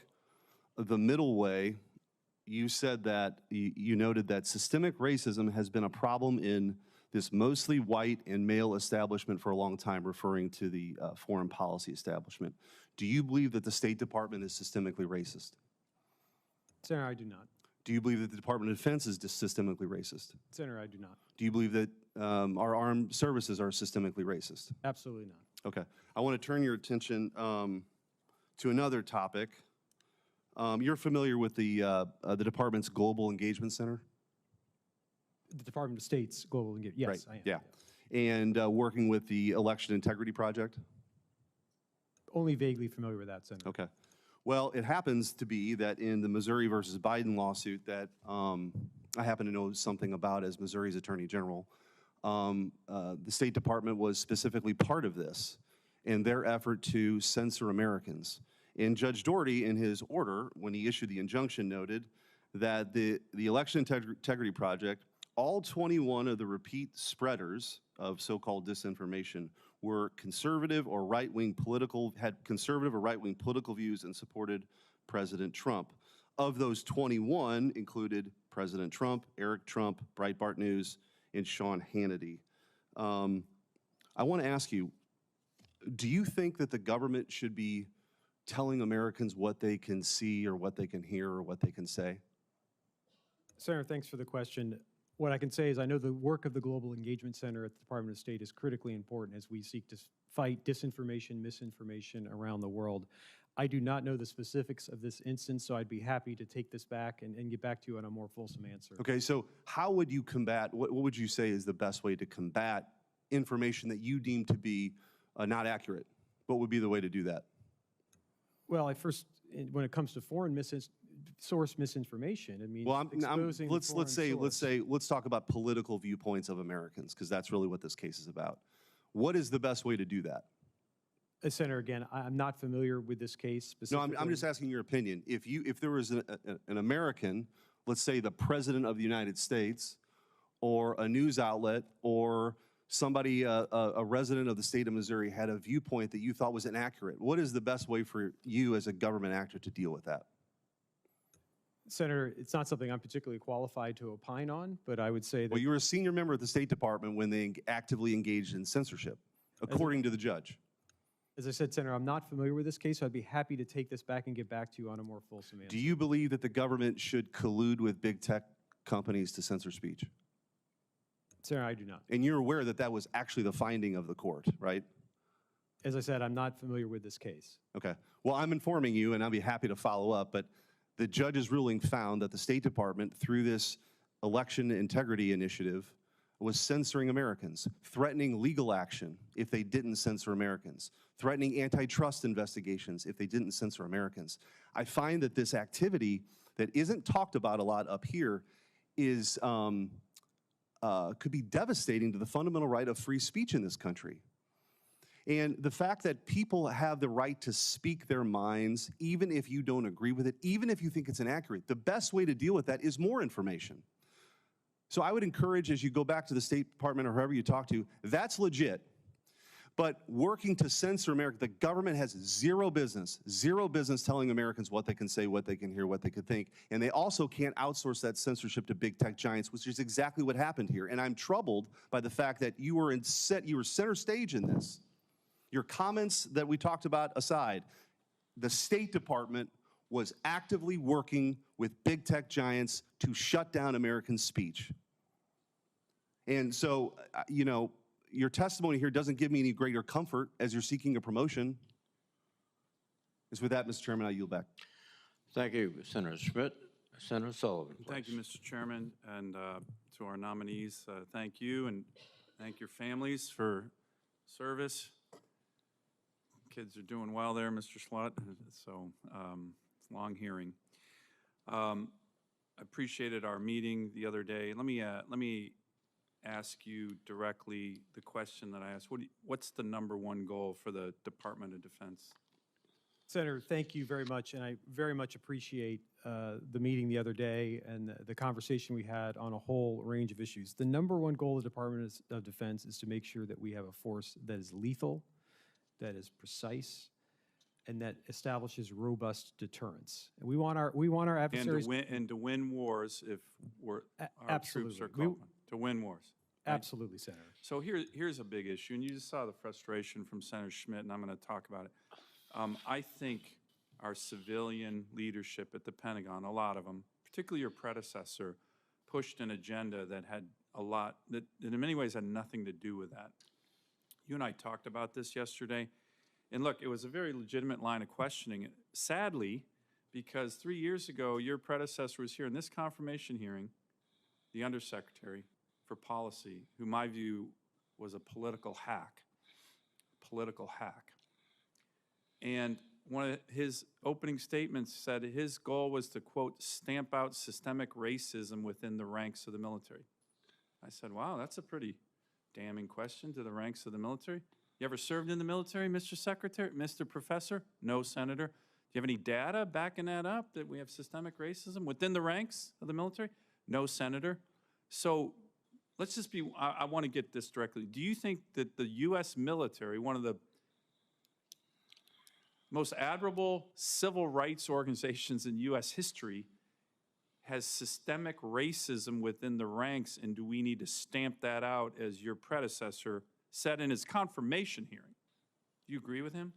The Middle Way, you said that you noted that systemic racism has been a problem in this mostly white and male establishment for a long time, referring to the foreign policy establishment. Do you believe that the State Department is systemically racist? Senator, I do not. Do you believe that the Department of Defense is systemically racist? Senator, I do not. Do you believe that our armed services are systemically racist? Absolutely not. Okay. I want to turn your attention to another topic. You're familiar with the department's Global Engagement Center? The Department of State's Global Engagement, yes, Right. I am. Yeah. And working with the Election Integrity Project? Only vaguely familiar with that, Senator. Okay. Well, it happens to be that in the Missouri versus Biden lawsuit that I happen to know something about as Missouri's Attorney General, the State Department was specifically part of this in their effort to censor Americans. And Judge Doherty, in his order, when he issued the injunction, noted that the Election Integrity Project, all 21 of the repeat spreaders of so-called disinformation were conservative or right-wing political, had conservative or right-wing political views and supported President Trump. Of those 21 included President Trump, Eric Trump, Breitbart News, and Sean Hannity. I want to ask you, do you think that the government should be telling Americans what they can see or what they can hear or what they can say? Senator, thanks for the question. What I can say is I know the work of the Global Engagement Center at the Department of State is critically important as we seek to fight disinformation, misinformation around the world. I do not know the specifics of this instance, so I'd be happy to take this back and get back to you on a more fulsome answer. Okay, so how would you combat, what would you say is the best way to combat information that you deem to be not accurate? What would be the way to do that? Well, when it comes to foreign source misinformation, I mean, well, exposing let's talk about political viewpoints of Americans, because that's really what this case is about. What is the best way to do that? Senator, again, I'm not familiar with this case No, specifically. I'm just asking your opinion. If there was an American, let's say the President of the United States, or a news outlet, or somebody, a resident of the state of Missouri had a viewpoint that you thought was inaccurate, what is the best way for you as a government actor to deal with that? Senator, it's not something I'm particularly qualified to opine on, but I would say that. Well, you were a senior member of the State Department when they actively engaged in censorship, according to the judge. As I said, Senator, I'm not familiar with this case, so I'd be happy to take this back and get back to you on a more fulsome answer. Do you believe that the government should collude with big tech companies to censor speech? Senator, I do not. And you're aware that that was actually the finding of the court, right? As I said, I'm not familiar with this case. Okay. Well, I'm informing you, and I'll be happy to follow up, but the judge's ruling found that the State Department, through this election integrity initiative, was censoring Americans, threatening legal action if they didn't censor Americans, threatening antitrust investigations if they didn't censor Americans. I find that this activity that isn't talked about a lot up here is, could be devastating to the fundamental right of free speech in this country. And the fact that people have the right to speak their minds, even if you don't agree with it, even if you think it's inaccurate, the best way to deal with that is more information. So I would encourage, as you go back to the State Department or whoever you talk to, that's legit. But working to censor America, the government has zero business telling Americans what they can say, what they can hear, what they can think. And they also can't outsource that censorship to big tech giants, which is exactly what happened here. And I'm troubled by the fact that you were center stage in this. Your comments that we talked about aside, the State Department was actively working with big tech giants to shut down American speech. And so, you know, your testimony here doesn't give me any greater comfort as you're seeking a promotion. Is with that, Mr. Chairman, I yield back. Thank you, Senator Schmidt. Senator Sullivan, please. Thank you, Mr. Chairman, and to our nominees, thank you, and thank your families for service. Kids are doing well there, Mr. Chollet, so it's a long hearing. I appreciated our meeting the other day. Let me ask you directly the question that I asked. What's the #1 goal for the Department of Defense? Senator, thank you very much, and I very much appreciate the meeting the other day and the conversation we had on a whole range of issues. The #1 goal of the Department of Defense is to make sure that we have a force that is lethal, that is precise, and that establishes robust deterrence. And we want our adversaries And to win wars if our absolutely. troops are called on. To win wars. Right? Absolutely, Senator. So here's a big issue, and you just saw the frustration from Senator Schmidt, and I'm going to talk about it. I think our civilian leadership at the Pentagon, a lot of them, particularly your predecessor, pushed an agenda that had a lot, that in many ways had nothing to do with that. You and I talked about this yesterday, and look, it was a very legitimate line of questioning. Sadly, because 3 years ago, your predecessor was here in this confirmation hearing, the undersecretary for policy, who my view was a political hack. And one of his opening statements said his goal was to, quote, stamp out systemic racism within the ranks of the military. I said, wow, that's a pretty damning question to the ranks of the military. You ever served in the military, Mr. Secretary, Mr. Professor? No, Senator. Do you have any data backing that up, that we have systemic racism within the ranks of the military? No, Senator. So let's just be, I want to get this directly. Do you think that the U.S. military, one of the most admirable civil rights organizations in U.S. history, has systemic racism within the ranks, and do we need to stamp that out as your predecessor said in his confirmation hearing? Do you agree with him?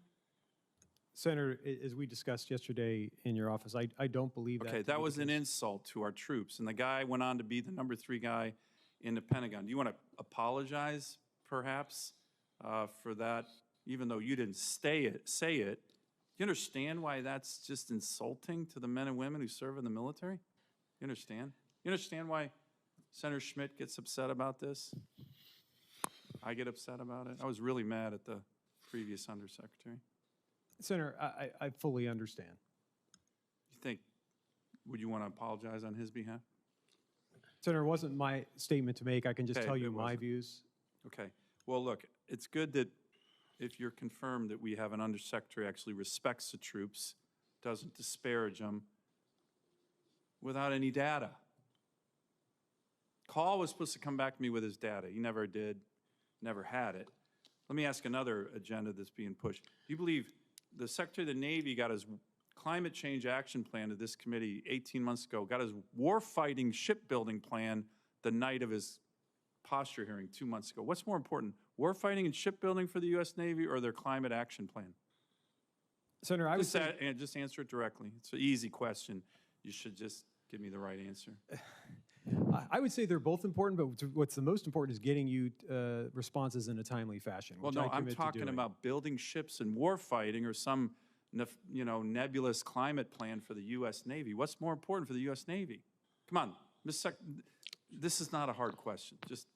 Senator, as we discussed yesterday in your office, I don't believe that. Okay, that was an insult to our troops, and the guy went on to be the #3 guy in the Pentagon. Do you want to apologize, perhaps, for that, even though you didn't say it? Do you understand why that's just insulting to the men and women who serve in the military? You understand? You understand why Senator Schmidt gets upset about this? I get upset about it. I was really mad at the previous undersecretary. Senator, I fully understand. You think, would you want to apologize on his behalf? Senator, it wasn't my statement to make. I can just Okay, tell you it my wasn't. views. Okay. Well, look, it's good that if you're confirmed that we have an undersecretary actually respects the troops, doesn't disparage them, without any data. Call was supposed to come back to me with his data. He never did, never had it. Let me ask another agenda that's being pushed. Do you believe the Secretary of the Navy got his climate change action plan to this committee 18 months ago, got his warfighting shipbuilding plan the night of his posture hearing 2 months ago? What's more important, warfighting and shipbuilding for the U.S. Navy or their climate action plan? Senator, I would say, Just answer it directly. It's an easy question. You should just give me the right answer. I would say they're both important, but what's the most important is getting you responses in a timely fashion. Well, which no, I I'm commit to talking doing. about building ships and warfighting or some, nebulous climate plan for the U.S. Navy. What's more important for the U.S. Navy? Come on, this is not a hard question. Just,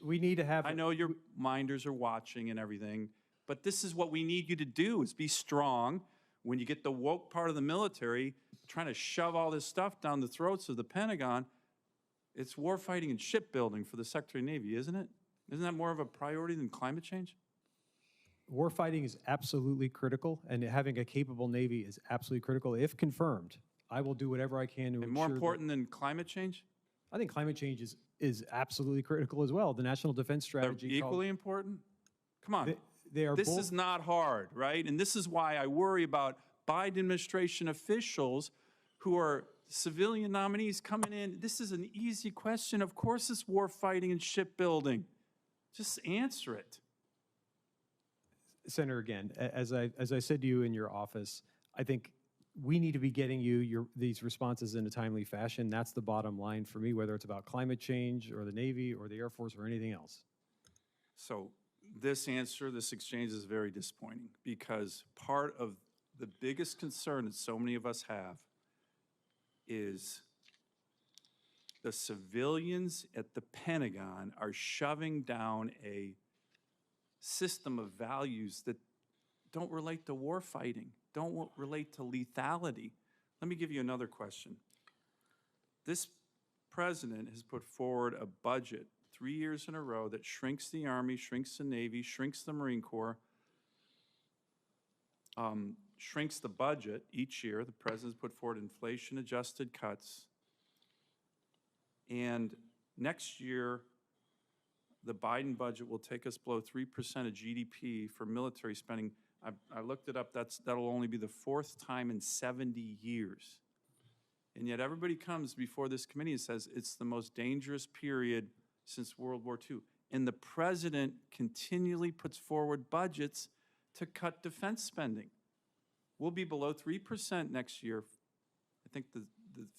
We need to have. I know your minders are watching and everything, but this is what we need you to do, is be strong. When you get the woke part of the military trying to shove all this stuff down the throats of the Pentagon, it's warfighting and shipbuilding for the Secretary of the Navy, isn't it? Isn't that more of a priority than climate change? Warfighting is absolutely critical, and having a capable Navy is absolutely critical. If confirmed, I will do whatever I can to And more important than climate change? I think climate change is absolutely critical as well. The National Defense They're Strategy. equally important? Come on. They are This both. is not hard, right? And this is why I worry about Biden administration officials who are civilian nominees coming in. This is an easy question. Of course it's warfighting and shipbuilding. Just answer it. Senator, again, as I said to you in your office, I think we need to be getting you these responses in a timely fashion. That's the bottom line for me, whether it's about climate change or the Navy or the Air Force or anything else. So this exchange is very disappointing, because part of the biggest concern that so many of us have is the civilians at the Pentagon are shoving down a system of values that don't relate to war fighting, don't relate to lethality. Let me give you another question. This president has put forward a budget 3 years in a row that shrinks the Army, shrinks the Navy, shrinks the Marine Corps, shrinks the budget each year. The president's put forward inflation-adjusted cuts. And next year, the Biden budget will take us below 3% of GDP for military spending. I looked it up. That'll only be the fourth time in 70 years. And yet everybody comes before this committee and says it's the most dangerous period since World War II. And the president continually puts forward budgets to cut defense spending. We'll be below 3% next year. I think the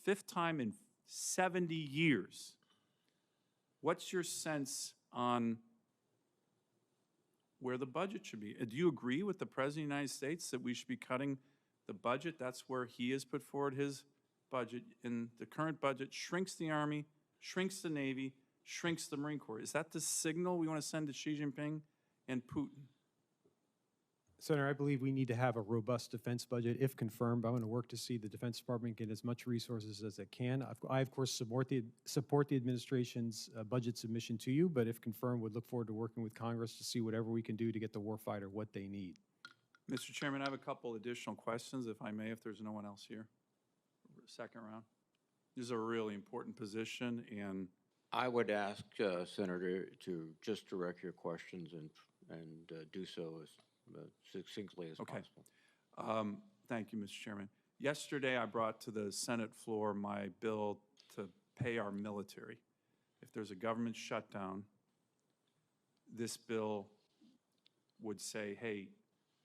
fifth time in 70 years. What's your sense on where the budget should be? Do you agree with the President of the United States that we should be cutting the budget? That's where he has put forward his budget. And the current budget shrinks the Army, shrinks the Navy, shrinks the Marine Corps. Is that the signal we want to send to Xi Jinping and Putin? Senator, I believe we need to have a robust defense budget. If confirmed, I'm going to work to see the Defense Department get as much resources as it can. I, of course, support the administration's budget submission to you, but if confirmed, would look forward to working with Congress to see whatever we can do to get the warfighter what they need. Mr. Chairman, I have a couple additional questions, if I may, if there's no one else here. Second round. This is a really important position, and I would ask, Senator, to just direct your questions and do so as succinctly as possible. Thank you, Mr. Chairman. Yesterday, I brought to the Senate floor my bill to pay our military. If there's a government shutdown, this bill would say, hey,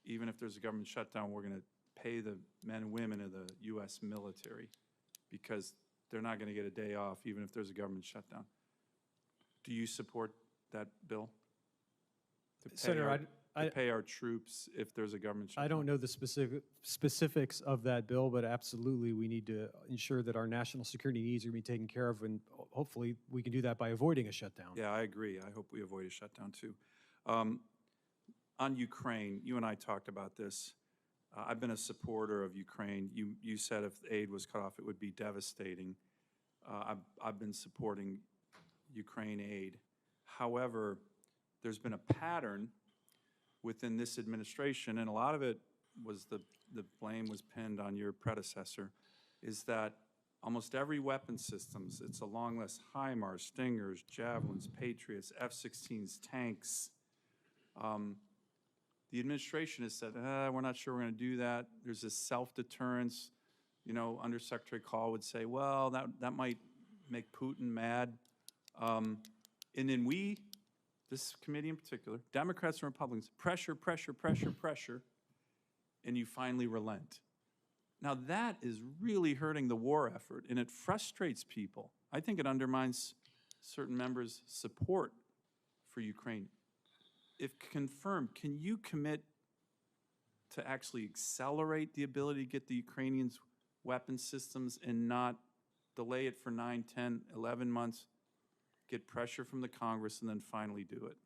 even if there's a government shutdown, we're going to pay the men and women of the U.S. military, because they're not going to get a day off even if there's a government shutdown. Do you support that bill? Senator, to pay our troops if there's a government shutdown? I don't know the specifics of that bill, but absolutely we need to ensure that our national security needs are being taken care of, and hopefully we can do that by avoiding a shutdown. Yeah, I agree. I hope we avoid a shutdown too. On Ukraine, you and I talked about this. I've been a supporter of Ukraine. You said if aid was cut off, it would be devastating. I've been supporting Ukraine aid. However, there's been a pattern within this administration, and a lot of it was the blame was pinned on your predecessor, is that almost every weapon systems, it's a long list, HIMARS, Stingers, Javelins, Patriots, F-16s, tanks. The administration has said, we're not sure we're going to do that. There's this self-deterrence. You know, Undersecretary Chollet would say, well, that might make Putin mad. And then we, this committee in particular, Democrats and Republicans, pressure, pressure, pressure, pressure, and you finally relent. Now that is really hurting the war effort, and it frustrates people. I think it undermines certain members' support for Ukraine. If confirmed, can you commit to actually accelerate the ability to get the Ukrainians weapon systems and not delay it for 9, 10, 11 months, get pressure from the Congress, and then finally do it?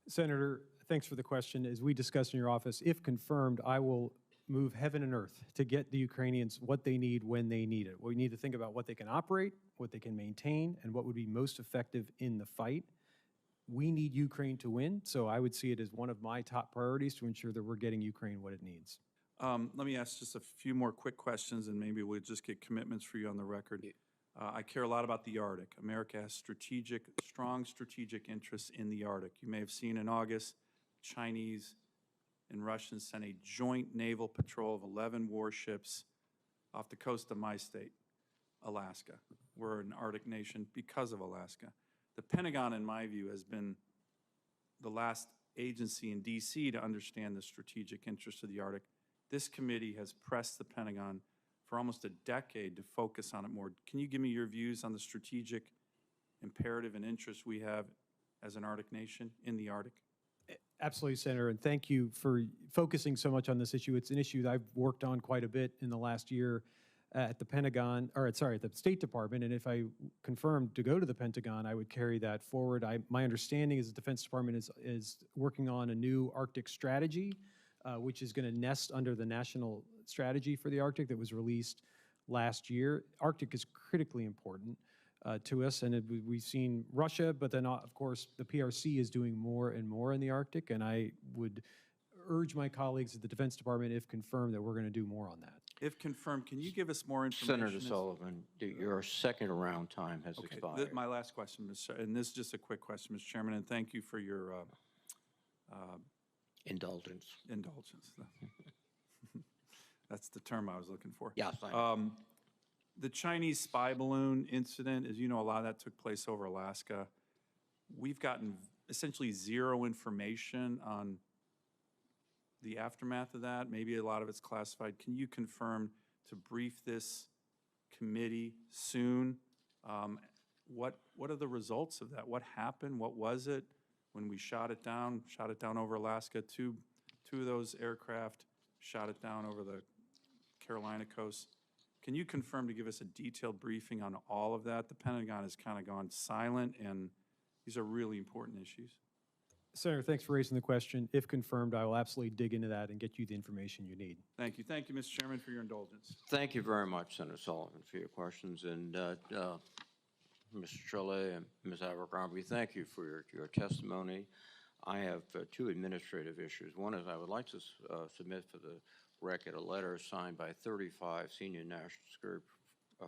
Senator, thanks for the question. As we discussed in your office, if confirmed, I will move heaven and earth to get the Ukrainians what they need when they need it. We need to think about what they can operate, what they can maintain, and what would be most effective in the fight. We need Ukraine to win, so I would see it as one of my top priorities to ensure that we're getting Ukraine what it needs. Let me ask just a few more quick questions, and maybe we'll just get commitments for you on the record. I care a lot about the Arctic. America has strong strategic interests in the Arctic. You may have seen in August, Chinese and Russians sent a joint naval patrol of 11 warships off the coast of my state, Alaska. We're an Arctic nation because of Alaska. The Pentagon, in my view, has been the last agency in D.C. to understand the strategic interests of the Arctic. This committee has pressed the Pentagon for almost a decade to focus on it more. Can you give me your views on the strategic imperative and interest we have as an Arctic nation in the Arctic? Absolutely, Senator, and thank you for focusing so much on this issue. It's an issue that I've worked on quite a bit in the last year at the Pentagon, or sorry, at the State Department, and if I confirmed to go to the Pentagon, I would carry that forward. My understanding is the Defense Department is working on a new Arctic strategy, which is going to nest under the National Strategy for the Arctic that was released last year. Arctic is critically important to us, and we've seen Russia, but then of course the PRC is doing more and more in the Arctic, and I would urge my colleagues at the Defense Department, if confirmed, that we're going to do more on that. If confirmed, can you give us more information? Senator Sullivan, your second round time has expired. My last question, and this is just a quick question, Mr. Chairman, and thank you for your indulgence. That's the term I was looking for. Yes, I know. The Chinese spy balloon incident, as you know, a lot of that took place over Alaska. We've gotten essentially zero information on the aftermath of that. Maybe a lot of it's classified. Can you confirm to brief this committee soon? What are the results of that? What happened? What was it when we shot it down over Alaska? Two of those aircraft shot it down over the Carolina coast. Can you confirm to give us a detailed briefing on all of that? The Pentagon has kind of gone silent, and these are really important issues. Senator, thanks for raising the question. If confirmed, I will absolutely dig into that and get you the information you need. Thank you. Thank you, Mr. Chairman, for your indulgence. Thank you very much, Senator Sullivan, for your questions. And Mr. Chollet and Ms. Abercrombie, thank you for your testimony. I have two administrative issues. One is I would like to submit for the record a letter signed by 35 senior national security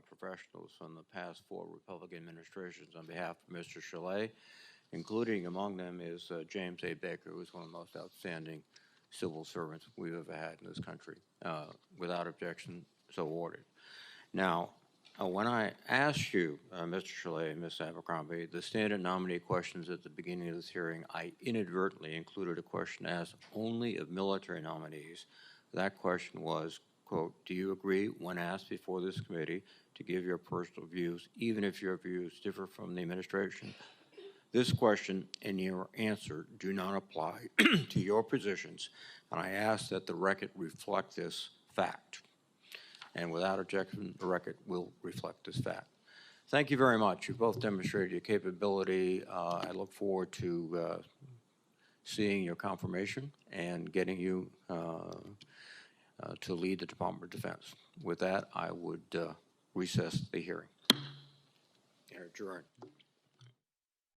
professionals from the past 4 Republican administrations on behalf of Mr. Chollet, including among them is James A. Baker, who is one of the most outstanding civil servants we've ever had in this country. Without objection, so ordered. Now, when I asked you, Mr. Chollet and Ms. Abercrombie, the standard nominee questions at the beginning of this hearing, I inadvertently included a question asked only of military nominees. That question was, quote, do you agree, when asked before this committee, to give your personal views, even if your views differ from the administration? This question and your answer do not apply to your positions, and I ask that the record reflect this fact. And without objection, the record will reflect this fact. Thank you very much. You both demonstrated your capability. I look forward to seeing your confirmation and getting you to lead the Department of Defense. With that, I would recess the hearing and adjourn.